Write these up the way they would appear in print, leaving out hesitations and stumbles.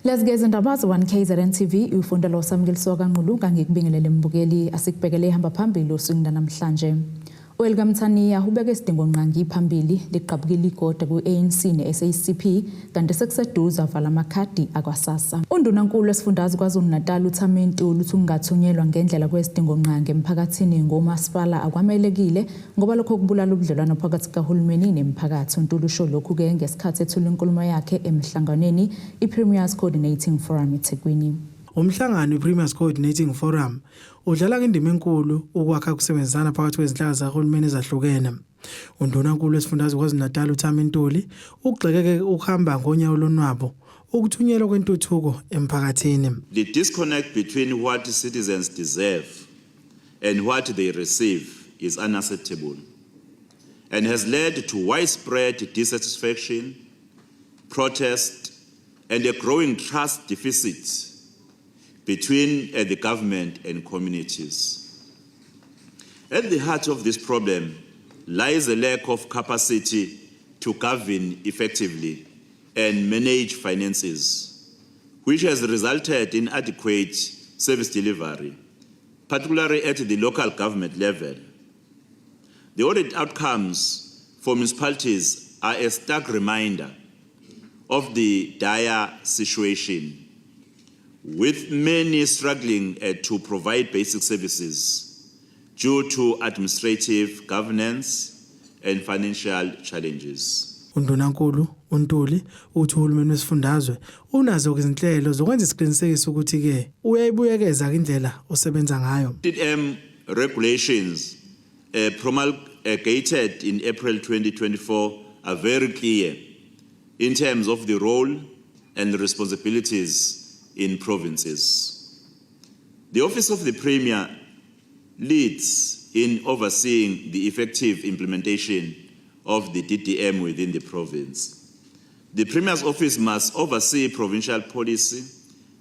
Let's get indaba ze-1KZN TV ufundela uSamukeliso kaNquluka ngikubingelele mbukeli asikubhekele ihamba phambili usuku namhlanje. Welga Mthaniya ubeke isidingo nqangi phambili liqhabukile igode ku-ANC ne-SACP kanti sekuseduza vala amakhadi akwaSASSA. Undunankulu wesifundazwe KwaZulu-Natal uThami Ntuli uthi ungathunyelwa ngendlela kwesidingo nqangi emphakathini ngomasipala akwamelekile ngoba lokho kubulala ubudlelwano phakathi kahulumeni nemphakathi. Ntuli usho lokhu ke ngesikhathi ethula inkulumo yakhe emhlanganweni iPremiers Coordinating Forum eThekwini. Umhlangano iPremiers Coordinating Forum udlala indima enkulu ukwakha ukusebenzisana phakathi kwezinhlaka zahulumeni ezahlukene. Undunankulu wesifundazwe KwaZulu-Natal uThami Ntuli ugxekeke ukuhamba ngonyawo lonwabo ukuthunyelwa kwentuthuko emphakathini. The disconnect between what citizens deserve and what they receive is unacceptable and has led to widespread dissatisfaction, protest, and a growing trust deficit between the government and communities. At the heart of this problem lies a lack of capacity to govern effectively and manage finances, which has resulted in inadequate service delivery, particularly at the local government level. The audit outcomes for municipalities are a stark reminder of the dire situation, with many struggling to provide basic services due to administrative governance and financial challenges. Undunankulu uNtuli uthi uhulumeni wesifundazwe unazo izinhlelo zokwenza isiqinisekiso ukuthi ke uyayibuyekeza indlela osebenza ngayo. DDM regulations promulgated in April 2024 are very clear in terms of the role and responsibilities in provinces. The Office of the Premier leads in overseeing the effective implementation of the DDM within the province. The Premier's office must oversee provincial policy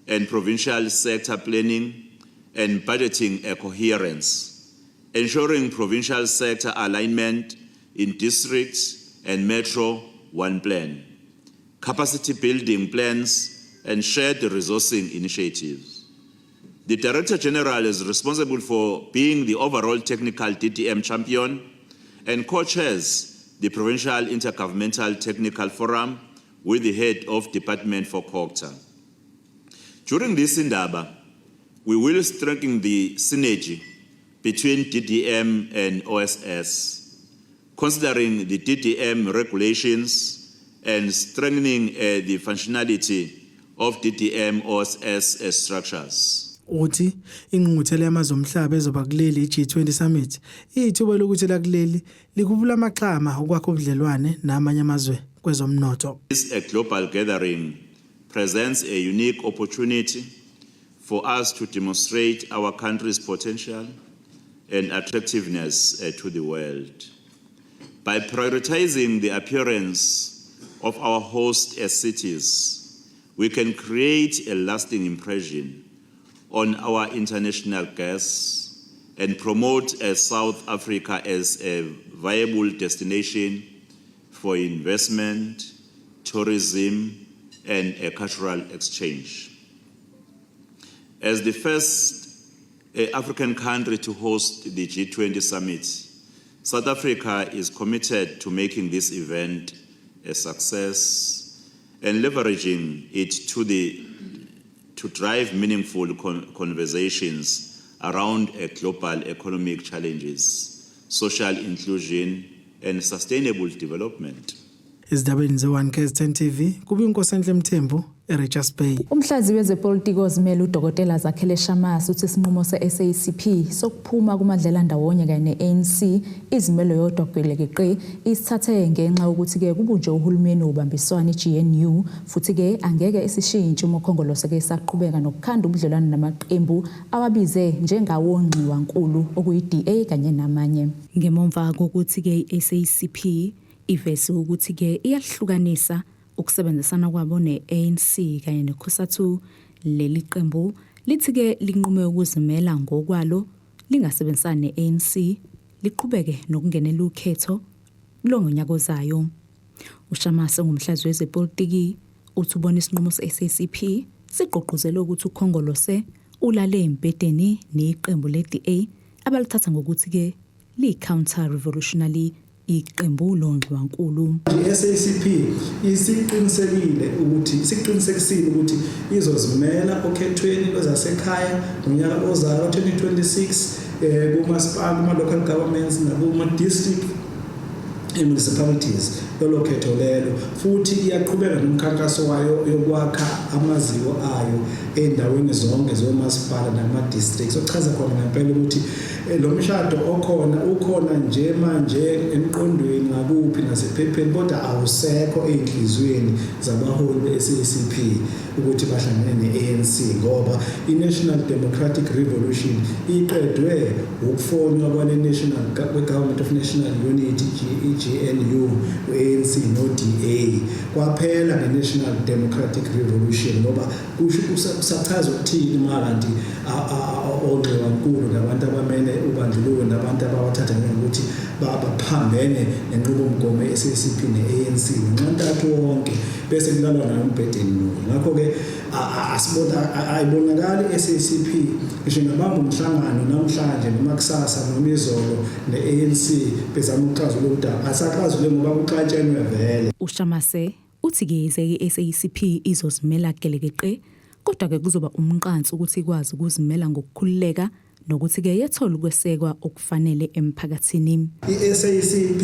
and provincial sector planning and budgeting coherence, ensuring provincial sector alignment in districts and Metro 1 plan, capacity building plans, and shared resourcing initiatives. The Director General is responsible for being the overall technical DDM champion and co-chairs the Provincial Intergovernmental Technical Forum with the head of department for COGTA. During this indaba, we will strengthen the synergy between DDM and OSS, considering the DDM regulations and strengthening the functionality of DDM OSS structures. Uthi ingqungquthela yamazwe omhlaba ezoba kuleli G20 Summit ithuba lokuthi la kuleli likubula amaqhama ukwakha ubudlelwane namanye amazwe kwezomnotho. This global gathering presents a unique opportunity for us to demonstrate our country's potential and attractiveness to the world. By prioritizing the appearance of our host cities, we can create a lasting impression on our international guests and promote South Africa as a viable destination for investment, tourism, and a cultural exchange. As the first African country to host the G20 Summit, South Africa is committed to making this event a success and leveraging it to drive meaningful conversations around global economic challenges, social inclusion, and sustainable development. Izindabeni ze-1KZN TV kubiNkosenhle Mthembu eRichards Bay. Umhlazi wezepolitiki ozimele uDokotela Zakhele Shamasi uthi isinqumo se-SACP sokuphuma kumadlela ndawonye kanye ne-ANC izimelo yodwa kwelekeqe isithathe ngenxa yokuthi ke kubunje uhulumeni ubambiswana iGNU futhi ke angeke isishintshe uMkhongolose ke saqhubeka nokukhanda ubudlelwano namaqembu awabize njengawonqiwa nkulu okuyi-DA kanye namanye. Ngemva kokuthi ke i-SACP ivese ukuthi ke iyahlukanisa ukusebenzisana kwabo ne-ANC kanye neCOSATU, leli qembu lithi ke linqume ukuzimela ngokwalo lingasebenzisana ne-ANC liqhubeke nokungenela ukhetho ngonyaka ozayo. uShamasi ngumhlazi wezepolitiki uthi ubona isinqumo se-SACP sigqugquzele ukuthi uKhongolose ulale embedeni neqembu le-DA abalithatha ngokuthi ke li-counter revolutionary iqembu loNdlunkulu. I-SACP isiqinisekisile ukuthi izozimela okhethweni lwezasekhaya ngonyaka ozayo 2026 kumasipala, kuma-local governments nakuma-district municipalities lolo khetho lelo, futhi iyaqhubeka nomkhankaso wayo yokwakha amaziko ayo endaweni zonke zomasipala nama-districts. Ochaza khona ngempela ukuthi lo mshado ukhona nje manje emqondweni ngakuphi nasephepheni, kodwa awusekho ey'nhliziyweni zabaholi be-SACP ukuthi bahlangene ne-ANC, ngoba i-National Democratic Revolution iqedwe ukufonywa kwe-Government of National Unity, GNU, ANC no-DA, kwaphela nge-National Democratic Revolution, ngoba kusachaza ukuthini makanti oNdlunkulu nabantu abamele ubandlululo nabantu abawathatha ngokuthi baphambene nenqubomgomo ye-SACP ne-ANC nxantathu wonke bese kulalwa nayo umbhedeni munye. Ngakho-ke ayibonakali i-SACP ngisho nabamba umhlangano namhlanje noma kusasa noma izolo ne-ANC bezama ukuxazulula udaba, asaxazule ngoba kuxatshenwe vele. uShamase uthi-ke i-SACP izozimela gelekeqe, kodwa-ke kuzoba umqansi ukuthi ikwazi ukuzimela ngokukhululeka nokuthi-ke yethola ukwesekwa okufanele emphakathini. I-SACP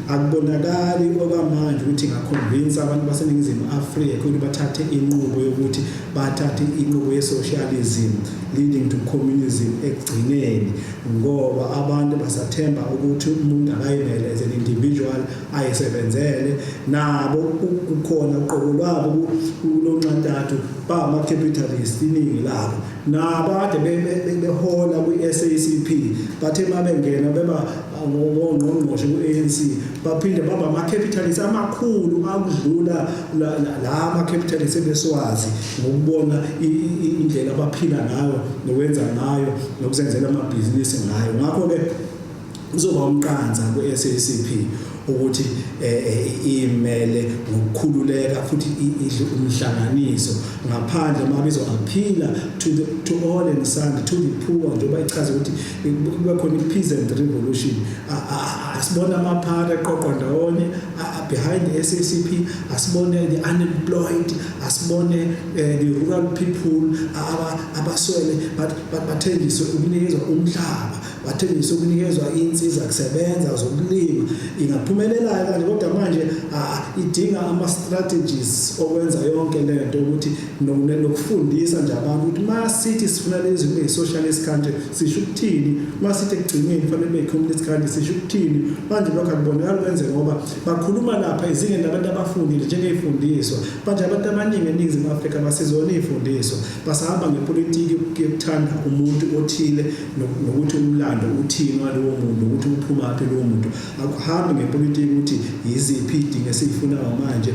akubonakali okwamanje ukuthi ingakhonvinsa abantu baseNingizimu Afrika ukuthi bathathe inqubo yokuthi bathathe inqubo ye-socialism leading to communism ekugcineni, ngoba abantu basathemba ukuthi umuntu akayimele as an individual ayisebenzele. Nabo kukhona uqobo lwabo kulonxantathu bama-capitalist iningi labo, nabo ade behola kwi-SACP bathe mabengena beba ngongqongqoshe ku-ANC baphinde baba ama-capitalist amakhulu akudlula la ama-capitalist ebeswazi ngokubona indlela abaphila ngayo nokwenza ngayo nokuzenzela amabhizinisi ngayo. Ngakho-ke kuzoba umqansa kwe-SACP ukuthi imele ngokukhululeka futhi idle umhlanganiso ngaphandle mabizo aphila to all and sundry, to the poor, njengoba ichaza ukuthi kube khona i-peasant revolution. Asibone amaphara eqoqwa ndawonye behind the SACP, asibone the unemployed, asibone the rural people abaswele bathenjiswe ukunikezwa umhlaba, bathenjiswe ukunikezwa insiza kusebenza zokulima. Ingaphumelela kanje, kodwa manje idinga ama-strategies okwenza yonke lento ukuthi nokufundisa nje abantu ukuthi masithi sifuna lezi kube yi-socialist country sisho ukuthini, masithi ekugcineni kufanele kube yi-communist country sisho ukuthini. Manje lokho akubonakali kwenze ngoba bakhuluma lapha ezingeni labantu abafundile njengey'fundiswa. Manje abantu abaningi eNingizimu Afrika basizona iy'fundiswa, basahamba ngepolitiki yokuthanda umuntu othile nokuthi umlando uthini walowo muntu, ukuthi uphumaphi lowo muntu. Akuhambi ngepolitiki ukuthi yiziphi idingo esiyifunayo manje.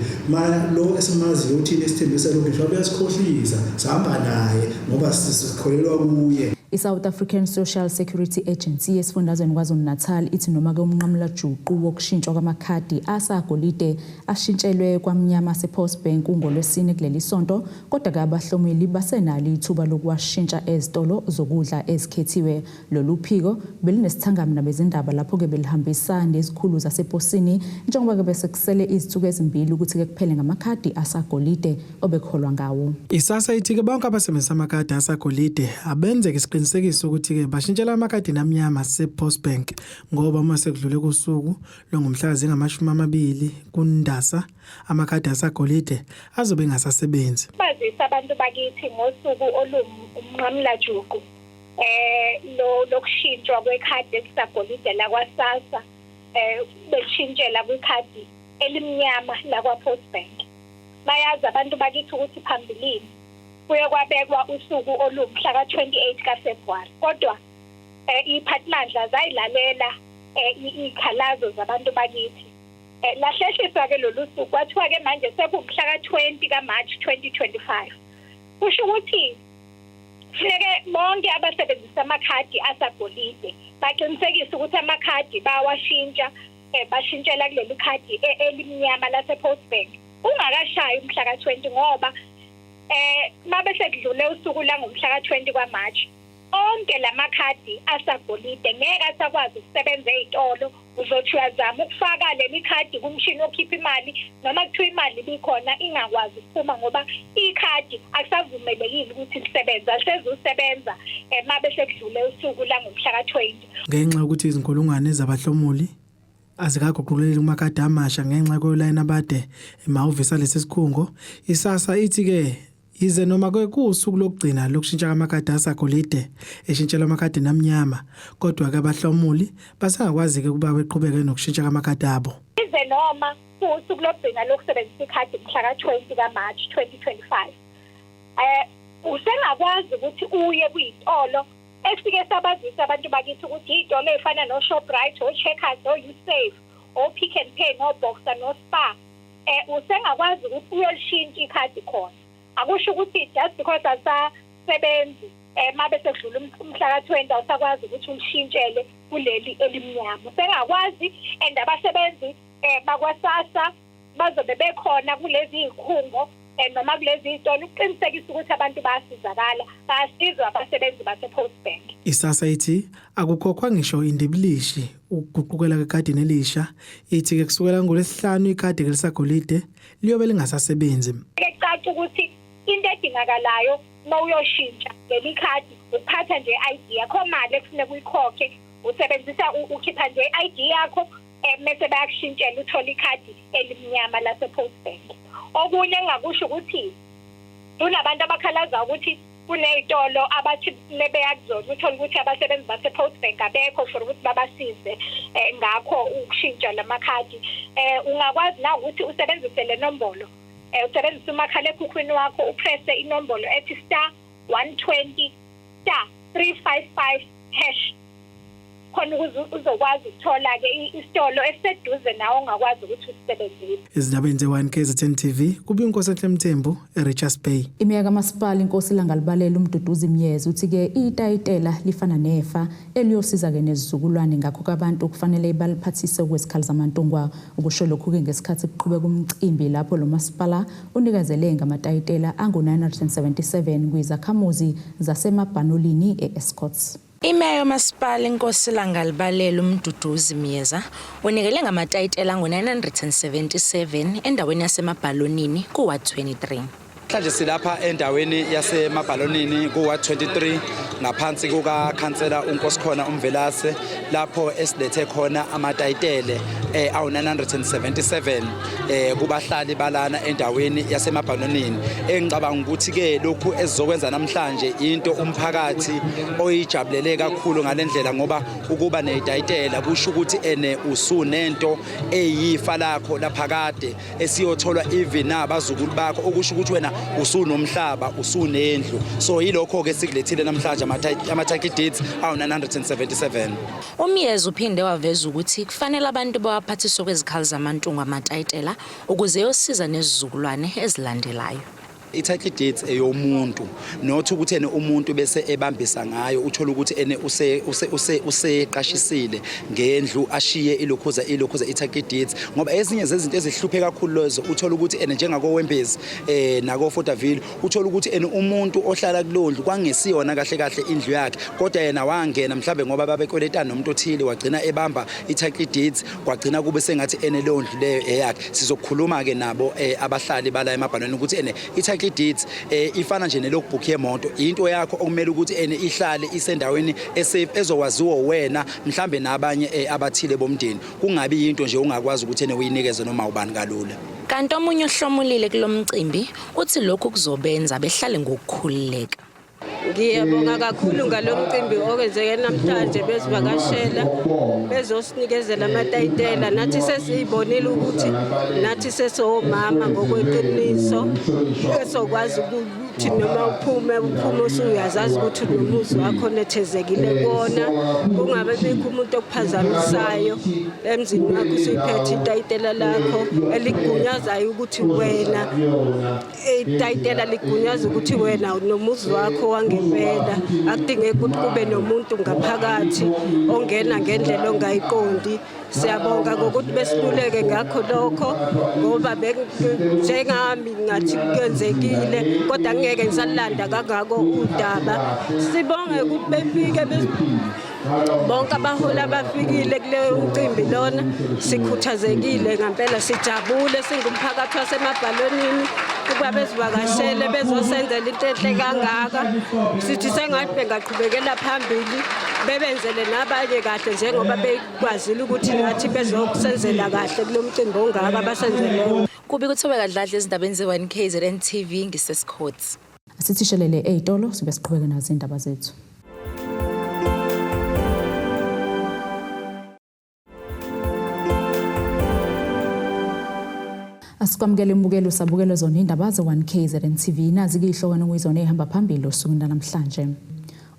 Lo esimaziyo uthini esithembisa lokhu ngisho uyasikhohlisa, sihamba naye ngoba sikholelwa kuye. I-South African Social Security Agency esifundazweni KwaZulu-Natal ithi noma-ke umnqamula juqu wokushintshwa kwamakhadi asagolide ashintshelwe kwamnyama ase-Postbank ngoLwesine kuleli sonto, kodwa-ke abahlomeli basenalo ithuba lokuwashintsha ezitolo zokudla ezikhethiwe. Lolu phiko belinesithangami nabezindaba lapho-ke belihambisa nezikhulu zaseposini njengoba-ke bese kusele izithuku ezimbili ukuthi-ke kuphele ngamakhadi asagolide obekholwa ngawo. Isasa ithi-ke bonke abasebenzisa amakhadi asagolide abenzeke isiqinisekiso ukuthi-ke bashintshela amakhadi amnyama se-Postbank, ngoba uma sekudlule kusuku longumhla zingama-20 kuNdasa amakhadi asagolide azobe engasasebenzi. Bazisa abantu bakithi ngosuku olumnqamula juqu lokushintshwa kwekhadi elisagolide lakwa-SASSA beshintshela kwikhadi elimnyama lakwa-Postbank. Bayazi abantu bakithi ukuthi phambilini kuye kwabekwa usuku olumhla ka-28 kaFebruwari, kodwa iphathimandla zayilalela ikhalazo zabantu bakithi. Lahlehliswa-ke lolu suku kwathiwa-ke manje sekuwumhla ka-20 kaMashi 2025. Kusho ukuthi funeke bonke abasebenzisa amakhadi asagolide baqinisekise ukuthi amakhadi bawashintsha, bashintshela kuleli khadi elimnyama lase-Postbank ungakashayi umhla ka-20, ngoba mabese kudlule usuku la ngomhla ka-20 kwaMarch onke lamakhadi asagolide ngeke asakwazi ukusebenza ezitolo uzothi uyazama ukufaka leli khadi kumshini okhipha imali noma kuthiwa imali bikhona ingakwazi ukuphuma ngoba ikhadi akusavumelekile ukuthi lisebenza sezusebenza mabese kudlule usuku la ngomhla ka-20 ngenxa yokuthi izinkulungwane zabahlomuli azikaguquleli kumakhadi amasha ngenxa kwelayini abade emahhovisi alesi sikhungo isasa ithi ke yize noma kusuku lokugcina lokushintsha amakhadi asagolide eshintshela amakhadi namnyama kodwa ke abahlomuli basengakwazi ke kuba beqhubeke nokushintsha amakhadi abo ize noma kusuku lokugcina lokusebenzisa ikhadi mhla ka-20 kaMarch 2025 usengakwazi ukuthi uye kuyitolo esike sabazisa abantu bakithi ukuthi izitolo ezifana no-Shoprite, o-Checkers, o-Usave, o-Pick n Pay, no-Boxer, no-Spar usengakwazi ukuthi uyolishintsha ikhadi khona akusho ukuthi just because asasebenzi mabese kudlula umhla ka-20 awusakwazi ukuthi ulishintshele kuleli elimnyama usengakwazi and abasebenzi bakwaSASSA bazobe bekhona kulezi izikhungo noma kulezi izitolo ukuqinisekisa ukuthi abantu bayasizakala bayasizwa abasebenzi base-Post Bank. ISASSA ithi akukhokhwa ngisho indibilishi ukuguqukela kwekhadi nelisha ithi ke kusukela ngoLwesihlanu ikhadi lisagolide liyobe lingasasebenzi. Kucaca ukuthi into edingakalayo mawuyoshintsha leli khadi uphatha nje i-ID yakho mali ekufuneka uyikhokhe usebenzisa ukhipha nje i-ID yakho mase bayakushintshela uthola ikhadi elimnyama lase-Post Bank. Okunye engakusho ukuthi kunabantu abakhalaza ukuthi kunezitolo abathi lebeyakuzona uthola ukuthi abasebenzi base-Post Bank abekho for ukuthi babasize ngakho ukushintsha lamakhadi ungakwazi na ukuthi usebenzise le nombolo usebenzisa umakhalekhukhwini wakho upresse inombolo ethi *120*355# khona uzokwazi ukuthola ke isitolo esiseduze nawe ongakwazi ukuthi usisebenzise. Izindabeni ze1 KZN TV kuba inkosi Mthembu eRichards Bay. Imiyaka kamasipala inkosi Langalibalela uMduduzi Mnyezi uthi ke itayitela lifana nefa eliyosiza ke nezizukulwane ngakho abantu kufanele baliphathise kwesikhali zamantungwa ukusho lokhu ke ngesikhathi kuqhubeka umcimbi lapho lo masipala unikezele ngamatayitela angu977 kwizakhamuzi zasemabhanolini eEscorts. Imeya masipala inkosi Langalibalela uMduduzi Mnyeza unikele ngamatayitela angu977 endaweni yasemabhalonini kuWard 23. Manje silapha endaweni yasemabhalonini kuWard 23 ngaphansi kukaKhansela uNkosikhona uMvelase lapho esilethe khona amatayitele awu977 kubahlali balana endaweni yasemabhalonini. Engicabanga ukuthi ke lokhu esizokwenza namhlanje into umphakathi oyijabulele kakhulu ngalendlela ngoba ukuba netayitela kusho ukuthi usunento eyifa lakho lapha kade esiyotholwa even nabazukulu bakho okusho ukuthi wena usunomhlaba usunendlu so yilokho ke sikulethile namhlanje ama-ticket deeds awu977. Umyezi uphinde waveza ukuthi kufanele abantu bawaphathiswe kwezikhali zamantungwa amatayitela ukuze yosiza nezizukulwane ezilandelayo. I-title deeds eyomuntu not ukuthi umuntu bese ebambisa ngayo uthola ukuthi useqashisile ngendlu ashiye ilokhuza i-title deeds ngoba ezinye zezinto ezihluphe kakhulu lezo uthola ukuthi njengako Wembezi nako Fotaville uthola ukuthi umuntu ohlala kulondlu kwangesiyona kahle indlu yakhe kodwa yena wangena mhlambe ngoba babekweletana nomuntu othile wagcina ebamba i-title deeds kwagcina kube sengathi londlu leyo eyakhe. Sizokhuluma ke nabo abahlali bala emabhanweni ukuthi i-title deeds ifana nje nelogbook yemoto into yakho okumele ukuthi ihlale isendaweni ezokwaziwa wena mhlambe nabanye abathile bomndeni kungabi into nje ungakwazi ukuthi uyinikeze noma ubani kalula. Kanti omunye ohlomulile kulomcimbi uthi lokhu kuzobenza behlale ngokukhululeka. Ngiyabonga kakhulu ngalomcimbi okwenzeke namhlanje bezivakashela bezosinikezela amatayitela nathi sesibonile ukuthi nathi sesomama ngokweqiniso esokwazi ukuthi noma uphume usuyazazi ukuthi nomuzi wakho nethezekile kona kungabe bikho umuntu okuphazamisayo emzini wakho usiphethe itayitela lakho eligunyazayo ukuthi wena itayitela ligunyaza ukuthi wena nomuzi wakho wangempela akudingeki ukuthi kube nomuntu ngaphakathi ongena ngendlela ongayiqondi Siyabonga ngokuthi besiluleke ngakho lokho ngoba njengami ngathi kwenzekile kodwa ngeke ngisalanda kangako udaba. Sibonge ukuthi befike bonke abahola bafikile kuleyo umcimbi lona. Sikhuthazekile ngempela, sijabule singumphakathi wasemabhalonini ukuba bezivakashele bezosenzela into enhle kangaka. Sithi sengathi bengaqhubekela phambili bebenzele nabanye kahle njengoba bekwazile ukuthi nathi bezokusenzela kahle kulo mcimbi ongaka abasenzeleyo. Kubi kuthiwe kadladla ezindabeni ze1KZN TV ngiseScots. Asithishelele ey'tolo sibe siqhubeke nazo indaba zethu. Asikwamukele imbukelo sabukelo zona indaba ze1KZN TV nazi-ke ihlokwana kuyizona ehamba phambili osukwini namhlanje.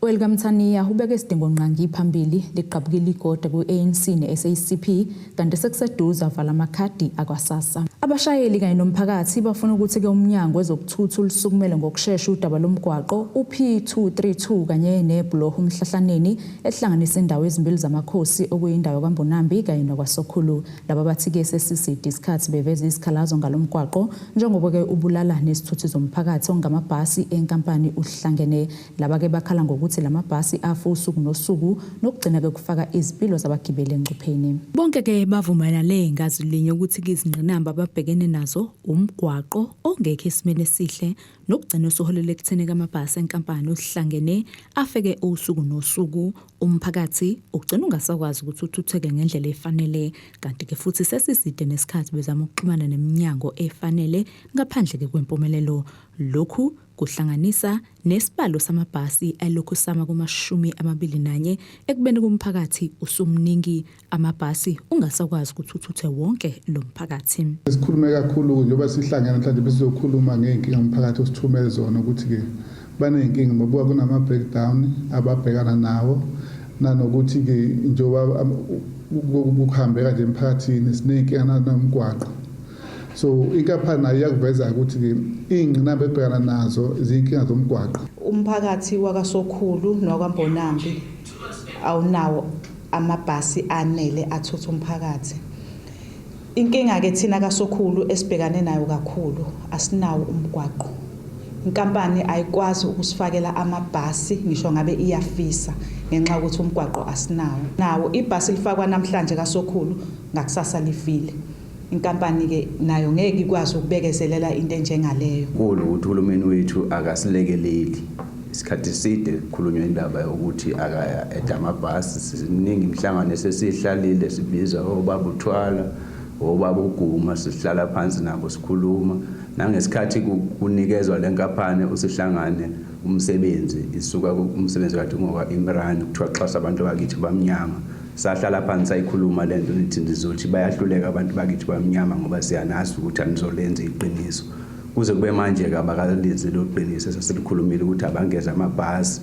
Welcome Mthaniya ubeke isidingo nqangi phambili liqhabukile igoda ku-ANC ne-SACP kanti sekuseduza vala amakhadi akwaSASSA. Abashayeli kanye nomphakathi bafuna ukuthi ke umnyango wezokuthutha ulisukumele ngokusheshsha udaba lomgwaqo uP232 kanye nebloho umhlahlaneni ehlanganisa indawo ezimbili zamakhosi okuyindawo kaMbonambi kanye nokwaSokhulu. Laba bathi ke sesiside isikhathi beveza isikhalazo ngalomgwaqo njengoba ke ubulala nesithuthi zomphakathi ongamabhasi enkampani uhlangene. Laba ke bakhala ngokuthi lamabhasi afa usuku nosuku nokugcina ke kufaka izimpilo zabagibeli engcupheni. Bonke ke bavumelane ngazulinye ukuthi izingqinamba ababhekene nazo umgwaqo ongekho esimene esihle nokugcina soholele ekutheni kamabhasi enkampani uhlangene afeke usuku nosuku. Umphakathi ugcina ungasakwazi ukuthi uthutheke ngendlela efanele kanti ke futhi sesiside nesikhathi bezama ukuxhumana neminyango efanele ngaphandle ke kwempumelelo. Lokhu kuhlanganisa nesibalo samabhasi alokhu sama kuma-21 ekubeni kumphakathi usumningi amabhasi ungasakwazi ukuthi uthuthe wonke lo mphakathi. Sikhulume kakhulu njengoba sihlangana mhlanje besizokhuluma ngeenkinga umphakathi osithumele zona ukuthi ke baneyinkinga ngoba kunama breakdown ababhekana nawo nanokuthi ke njengoba ukuhambeka nje emphakathini sineyinkinga nomgwaqo. So inkampani ayakuveza ukuthi ke ingqinamba ebhekana nazo izinkinga zomgwaqo. Umphakathi wakaSokhulu nokwaMbonambi awunawo amabhasi anele athutha umphakathi. Inkinga ke thina kaSokhulu esibhekane nayo kakhulu asinawo umgwaqo. Inkampani ayikwazi ukusifakela amabhasi ngisho ngabe iyafisa ngenxa ukuthi umgwaqo asinawo. Nawo ibhasi lifakwa namhlanje kaSokhulu ngakusasa lifile. Inkampani ke nayo ngeke ikwazi ukubekezelela into enjengaleyo. Ukuthi uhulumeni wethu akasilekeleli. Isikhathi eside kukhulunywa indaba yokuthi akaya edamabhasi siningi imhlangano esesihlalile sibiza obaba uthwala obaba uguma sihlala phansi nabo sikhuluma nangesikhathi kunikezwa lenkampani usihlangane umsebenzi isuka umsebenzi kade ngoba Imran kuthiwa xhasa abantu bakithi bamnyama. Sahlala phansi sayikhuluma lento nithi ndizothi bayahluleka abantu bakithi bamnyama ngoba siyanazi ukuthi anizolenza iqiniso. Kuze kube manje ke abakalenzi lo qiniso sesilikhulumile ukuthi abangeza amabhasi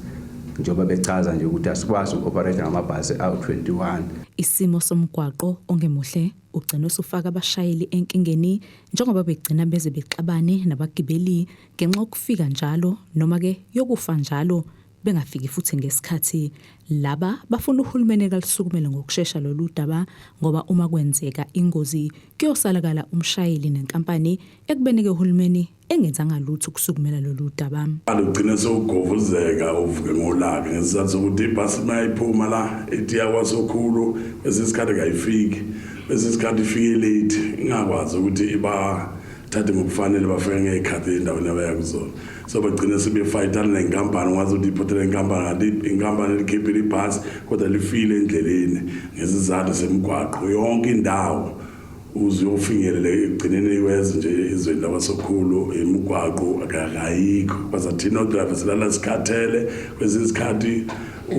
njengoba bechaza nje ukuthi asikwazi ukuoperate ngamabhasi awu21. Isimo somgwaqo ongemuhle ugcina usufaka abashayeli enkingeni njengoba begcina beze bexabane nabagibeli ngenxa ukufika njalo noma ke yokufa njalo bengafiki futhi ngesikhathi. Laba bafuna uhulumeni kalisukumele ngokusheshsha lolu daba ngoba uma kwenzeka ingozi kuyosalakala umshayeli nenkampani ekubeni ke uhulumeni engenzanga lutho ukusukumela lolu daba. Alugcina sokugovuzeka uvuke ngolaka ngesizathu sokuthi ibhasi mayiphuma la etiya kwaSokhulu esisikhathi kayifiki esisikhathi ifike late ingakwazi ukuthi ibathathe ngokufanele bafike ngekhathi endaweni abaya kuzona. So bagcina sebefayitana nenkampani ngazi ukuthi iphothele inkampani likhiphe ibhasi kodwa lifile endleleni ngesizathu semgwaqo yonke indawo uzofinyelela egcineni iweze nje izweni labaSokhulu imigwaqo akayikho bazathina driver silala sikhathele kwezisikhathi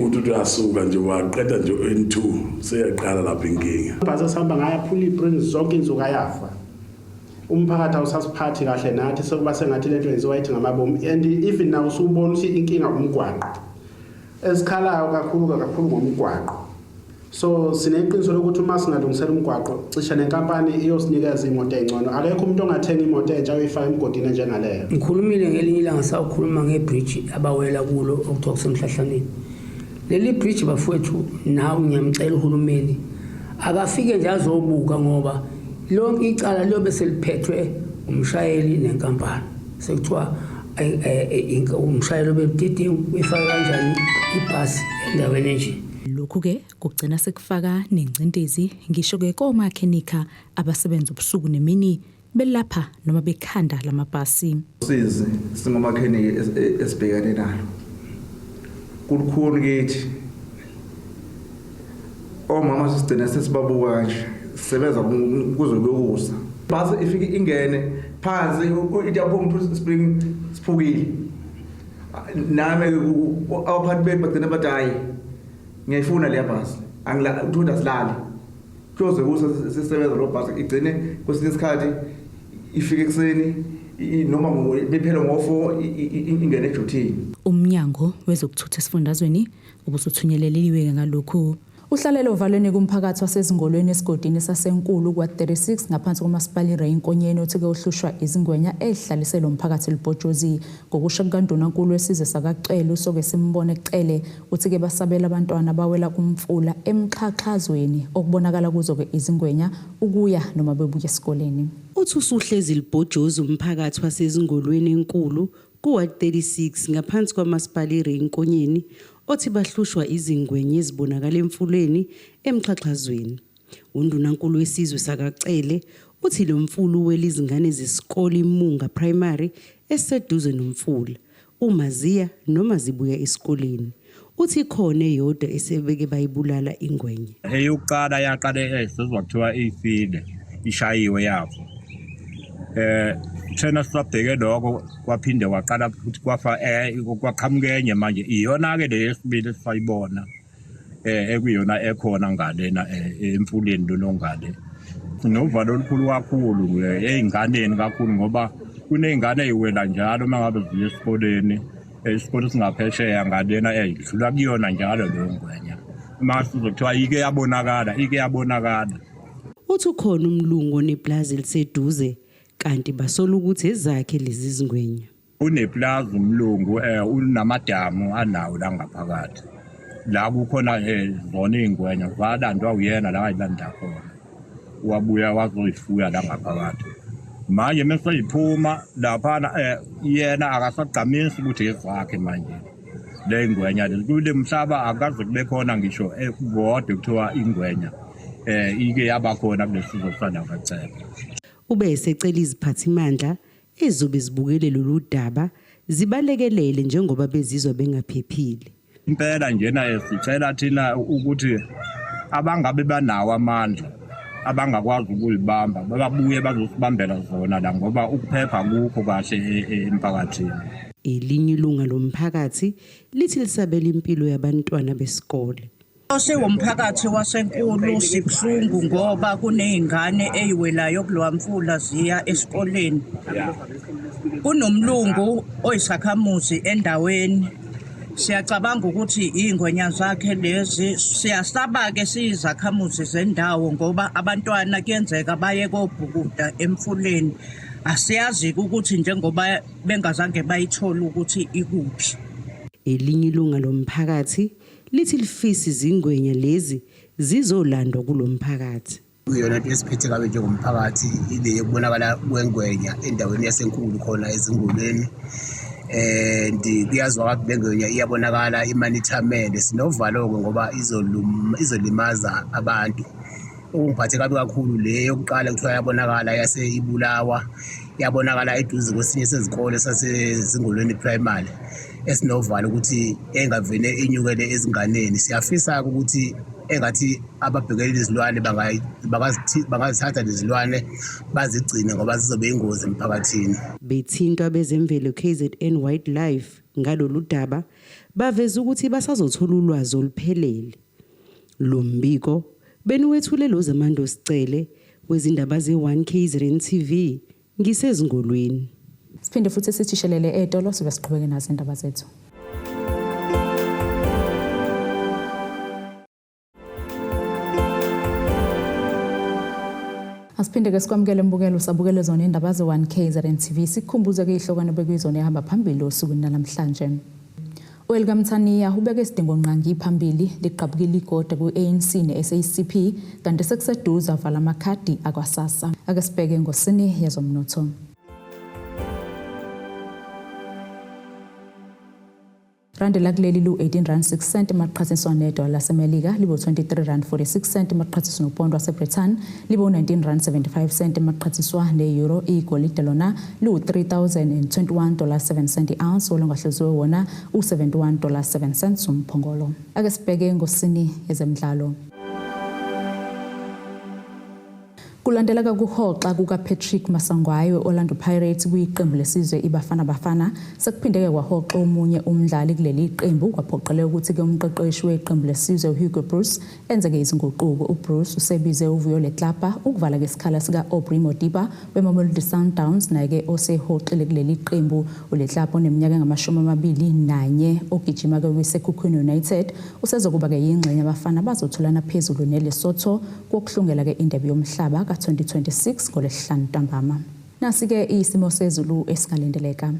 uthi uyasuka nje waqeda nje N2 seyaqala lapha inkinga. Ibhasi sihamba ngayaphula ibrings zonke inzuka yafa. Umphakathi awusasiphathi kahle nathi sokuba sengathi lento yenziwa yithi ngamabomu and even now usubona ukuthi inkinga umgwaqo esikhalayo kakhulu ngomgwaqo. So sineqiniso lokuthi uma singalungisela umgwaqo cishe nenkampani iyosinikeza imoto engcono akekho umuntu ongathenga imoto entsha uyifaka emgodini njengaleyo. Ngikhulumile ngelinye ilanga sawukhuluma ngebridge abawela kulo okuthiwa kusemhlahlaneni. Leli bridge bafowethu nawe ngiyamcela uhulumeni akafike nje azobuka ngoba lonke icala liyobe seliphethwe umshayeli nenkampani sekuthiwa umshayeli obedidinga uyifaka kanjani ibhasi endaweni enje. Lokhu-ke kugcina sekufaka nengcindezi ngisho-ke komakhenika abasebenza ubusuku nemini belapha noma bekhanda lamabhasi. Usizi singomakheniki esibhekane nalo kulikhulu kithi omama sisigcina sesibabuka kanje sisebenza kuze kuyokusa bhasi ifike ingene phansi into yaphuma spring siphukile nami abaphathi bethu bagcina bathi hayi ngiyayifuna leya bhasi angithuda silale kuyoze kusa sisebenza lo bhasi igcine kwesinye isikhathi ifike ekseni noma bephela ngo4 ingene ejuthini. Umnyango wezokuthutha esifundazweni ubusuthunyeleliwe ngalokhu. Uhlalelo uvalweni kumphakathi wasezingolweni esigodini sasenkulu kwa36 ngaphansi komasipala iRayinkonyeni othike uhlushwa izingwenya ehlaliswe lo mphakathi libhojozi ngokusho kukandunankulu wesizwe sakaCele usoke simbone eCele uthike basabela abantwana bawela kumfula emxhaxhazweni okubonakala kuzo ke izingwenya ukuya noma bebuya esikoleni. Uthi usuhlezi libhojozi umphakathi wasezingolweni enkulu ku36 ngaphansi kwamasipala iRayinkonyeni othi bahlushwa izingwenya ezibonakala emfuleni emxhaxhazweni. Undunankulu wesizwe sakaCele uthi lo mfulu welizingane zesikole iMunga Primary eseduze nomfula uma ziya noma zibuya esikoleni. Uthi khona eyodwa esebeke bayibulala ingwenya. Eyokuqala yaqale esizwa kuthiwa ifile ishayiwe yapho. Thena sabheke lokho kwaphinde waqala futhi kwafa kwaqhamukenye manje iyona ke lesibili sisayibona ekuyona ekhona ngalena emfuleni lonongale. Sinovalo olukhulu kakhulu einganeni kakhulu ngoba kunezingane eziwela njalo mangabe ziya esikoleni isikole singaphesheya ngalena edlula kuyona njalo lo ngwenya. Mase kuthiwa ike yabonakala. Uthi ukhona umlungu oneplaza eliseduze kanti basola ukuthi ezakhe lezi zingwenya. Uneplaza umlungu unamadamu anawo la ngaphakathi. La kukhona zona izingwenya zalandwa uyena la ayilanda khona. Wabuya wazoyifuya la ngaphakathi. Manje meseyiphuma lapha yena akasaqhamisi ukuthi ezakhe manje. Le ngwenya kule mhlaba akaze kube khona ngisho ekodwa kuthiwa ingwenya ike yabakhona kulesizwe sakaCele. Ube esecela iziphathimandla ezobe zibukele lolu daba zibalekelele njengoba bezizwa bengaphephile. Impela njena sicela thina ukuthi abangabe banawo amandla abangakwazi ukuyibamba babuye bazosibambela zona la ngoba ukuphepha kukho kahle emphakathini. Elinye ilunga lomphakathi lithi lisabela impilo yabantwana besikole. Sewumphakathi wasenkulu sibhlungu ngoba kunezingane eziwelayo kulwamfula ziya esikoleni. Kunomlungu oyisakhamuzi endaweni. Siyacabanga ukuthi ingwenya zakhe lezi siyasaba ke sizakhamuzi zendawo ngoba abantwana kuyenzeka baye kobhukuda emfuleni. Asiyazi ukuthi njengoba bengazange bayithola ukuthi ikuphi. Elinye ilunga lomphakathi lithi lifisa izingwenya lezi zizolandwa kulomphakathi. Uyona into esiphethe kabe njengomphakathi ile yokubonakala kwengwenya endaweni yasenkulu khona ezingolweni. Kuyazwa ukuthi lengwenya iyabonakala imanithamende sinovalo ngoba izolimaza abantu. Ungiphathe kabi kakhulu le yokuqala kuthiwa yabonakala yase ibulawa yabonakala eduze kwesinye sezikole sasezingolweni primary esinovalo ukuthi engavene inyukele ezinganeni. Siyafisa ukuthi engathi ababhekeleli izilwane bangazithatha lezilwane bazigcine ngoba zizobe ingozi emphakathini. Bethintwa bezemvelo KZN Wildlife ngalolu daba baveza ukuthi basazothola ulwazi oluphelele. Lo mbiko benuwethule lo Zamando Sicele wezindaba ze1 KZN TV ngisezingolweni. Siphinde futhi sithishelele etolo sibe siqhubeke nazo indaba zethu. Asiphinde ke sikwamukele mbukelo sabukele zona indaba ze1 KZN TV sikhumbuze ke ihlokwane bekuyizona ehamba phambili osukwini namhlanje. Welcome Mthaniya ubeke isidingo nqangi phambili liqhabukile igode ku-ANC ne-SACP kanti sekuseduza vala amakhadi akwaSASSA. Ake sibheke ngosini yezomnotho. Rand lakuleli lu 18 rand 6 cent maqhathiswa nedola lasemelika libo 23 rand 46 cent maqhathiswa nopondo waseBritain libo 19 rand 75 cent maqhathiswa ne-euro. Igolide lona lu $3,021.7 cent ounce olungahlezwe wona $71.7 cents umphongolo. Ake sibheke ngosini yezemidlalo. Kulandela kuhoxa kukaPatrick Masangwayo Orlando Pirates kuyiqembu lesizwe iBafana Bafana sekuphindeke kwahoxa omunye umdlali kuleli iqembu kwaphoqeleka ukuthi ke umqeqeshi weqembu lesizwe uHugo Bruce enzeke izinguquko. uBruce usebize uVuyo Letlapa ukuvala ngesikhala sika Aubrey Modiba weMamelodi Sundowns naye osehoxile kuleli iqembu. uLetlapa oneminyaka engama-21 ogijima ke kwiSekhukhune United usezokuba ke yingxenye abafana bazotholana phezulu neLesotho kokuhlungela ke indebe yomhlaba 2026 ngolesihlanu ntambama. Nasi ke isimo sezulu esikalendeleka.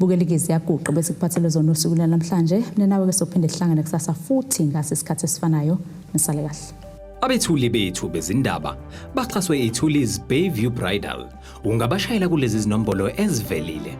Bukelikezi yaguqa bese kuphathele zona usuku namhlanje. Mina nawe ke sophinde sihlangane kusasa futhi ngasesikhathi esifanayo. Nisale kahle. Abethuli bethu bezindaba baxhaswe iThulis Bayview Bridal. Ungabashayela kulezi zinombolo ezivelile.